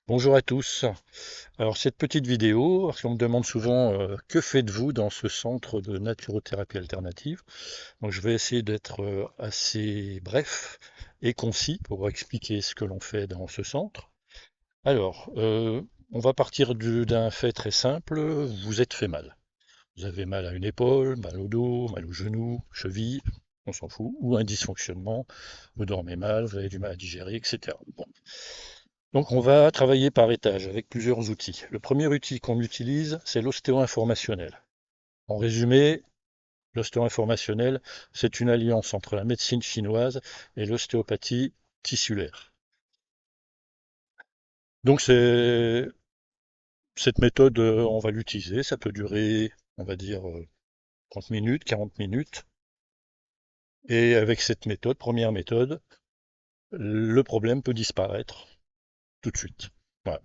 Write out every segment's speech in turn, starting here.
Bonjour à tous. Alors cette petite vidéo, parce qu'on me demande souvent que faites-vous dans ce centre de naturothérapie alternative. Donc je vais essayer d'être assez bref et concis pour expliquer ce que l'on fait dans ce centre. Alors, on va partir d'un fait très simple. Vous êtes fait mal. Vous avez mal à une épaule, mal au dos, mal au genou, cheville, on s'en fout, ou un dysfonctionnement, vous dormez mal, vous avez du mal à digérer, etc. Bon. Donc on va travailler par étage avec plusieurs outils. Le premier outil qu'on utilise, c'est l'ostéo-informationnel. En résumé, l'ostéo-informationnel, c'est une alliance entre la médecine chinoise et l'ostéopathie tissulaire. Donc cette méthode, on va l'utiliser, ça peut durer, on va dire, 30 minutes, 40 minutes. Et avec cette méthode, première méthode, le problème peut disparaître tout de suite. Voilà.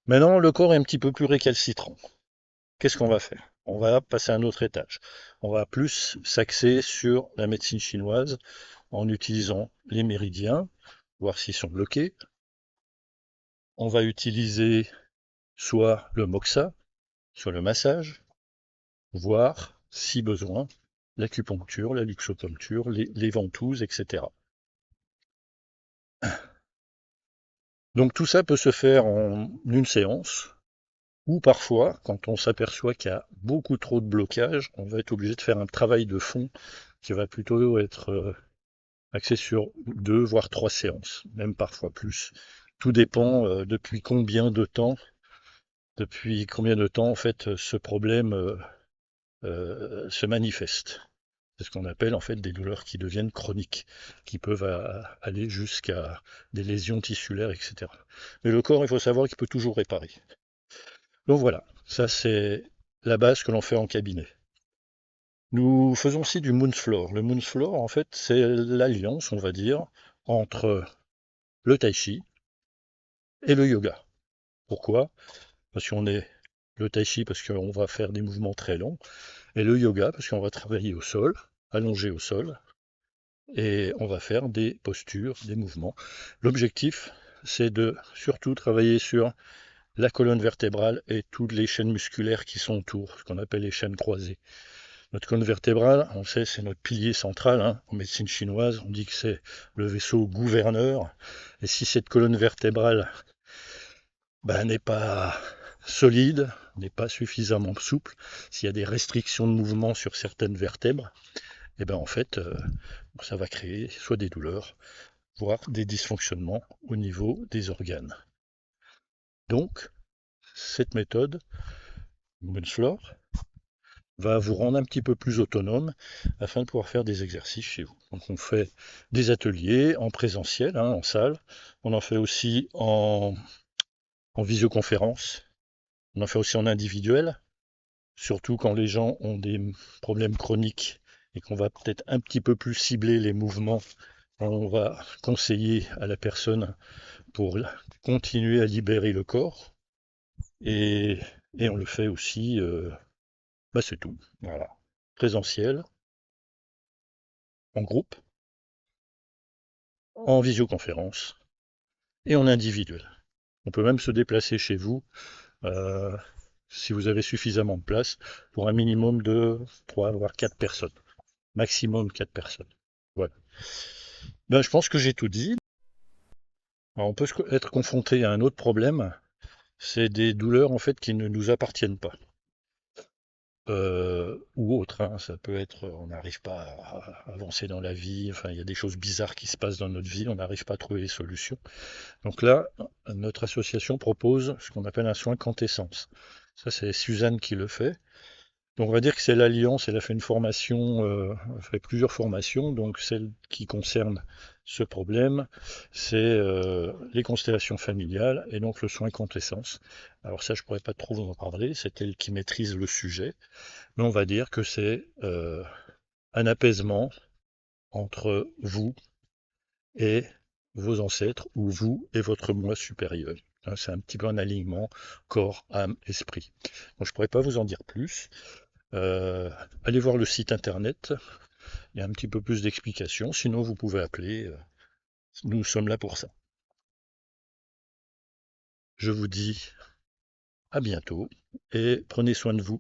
Maintenant, le corps est un petit peu plus récalcitrant. Qu'est-ce qu'on va faire? On va passer à un autre étage. On va plus s'axer sur la médecine chinoise en utilisant les méridiens, voir s'ils sont bloqués. On va utiliser soit le moxa, soit le massage, voire, si besoin, l'acupuncture, la luxopuncture, les ventouses, etc. Donc tout ça peut se faire en une séance, ou parfois, quand on s'aperçoit qu'il y a beaucoup trop de blocage, on va être obligé de faire un travail de fond qui va plutôt être axé sur deux, voire trois séances, même parfois plus. Tout dépend depuis combien de temps en fait ce problème se manifeste. C'est ce qu'on appelle en fait des douleurs qui deviennent chroniques, qui peuvent aller jusqu'à des lésions tissulaires, etc. Mais le corps, il faut savoir qu'il peut toujours réparer. Donc voilà, ça c'est la base que l'on fait en cabinet. Nous faisons aussi du Moonsfloor. Le Moonsfloor, en fait, c'est l'alliance, on va dire, entre le tai chi et le yoga. Pourquoi? Parce qu'on est le tai chi parce qu'on va faire des mouvements très longs, et le yoga parce qu'on va travailler au sol, allongé au sol, et on va faire des postures, des mouvements. L'objectif, c'est de surtout travailler sur la colonne vertébrale et toutes les chaînes musculaires qui sont autour, ce qu'on appelle les chaînes croisées. Notre colonne vertébrale, on sait, c'est notre pilier central. Hein. En médecine chinoise, on dit que c'est le vaisseau gouverneur. Et si cette colonne vertébrale n'est pas solide, n'est pas suffisamment souple, s'il y a des restrictions de mouvement sur certaines vertèbres, et ben en fait, ça va créer soit des douleurs, voire des dysfonctionnements au niveau des organes. Donc, cette méthode, Moonsfloor, va vous rendre un petit peu plus autonome afin de pouvoir faire des exercices chez vous. Donc on fait des ateliers en présentiel, hein, en salle. On en fait aussi en visioconférence. On en fait aussi en individuel, surtout quand les gens ont des problèmes chroniques et qu'on va peut-être un petit peu plus cibler les mouvements. On va conseiller à la personne pour continuer à libérer le corps. Et, et on le fait aussi, c'est tout. Voilà. Présentiel, en groupe, en visioconférence et en individuel. On peut même se déplacer chez vous euh, si vous avez suffisamment de place pour un minimum de 3 voire 4 personnes. Maximum 4 personnes. Voilà. Ben, je pense que j'ai tout dit. Alors, on peut être confronté à un autre problème, c'est des douleurs en fait qui ne nous appartiennent pas. Ou autres, hein. Ça peut être, on n'arrive pas à avancer dans la vie, enfin il y a des choses bizarres qui se passent dans notre vie, on n'arrive pas à trouver les solutions. Donc là, notre association propose ce qu'on appelle un soin quintessence. Ça, c'est Suzanne qui le fait. Donc on va dire que c'est l'Alliance, elle a fait une formation, elle a fait plusieurs formations, donc celle qui concerne ce problème, c'est les constellations familiales et donc le soin quintessence. Alors ça, je pourrais pas trop vous en parler, c'est elle qui maîtrise le sujet, mais on va dire que c'est un apaisement entre vous et vos ancêtres, ou vous et votre moi supérieur. Hein, c'est un petit peu un alignement corps, âme, esprit. Donc je pourrais pas vous en dire plus. Euh, Allez voir le site internet, il y a un petit peu plus d'explications. Sinon, vous pouvez appeler. Nous sommes là pour ça. je vous dis à bientôt et prenez soin de vous.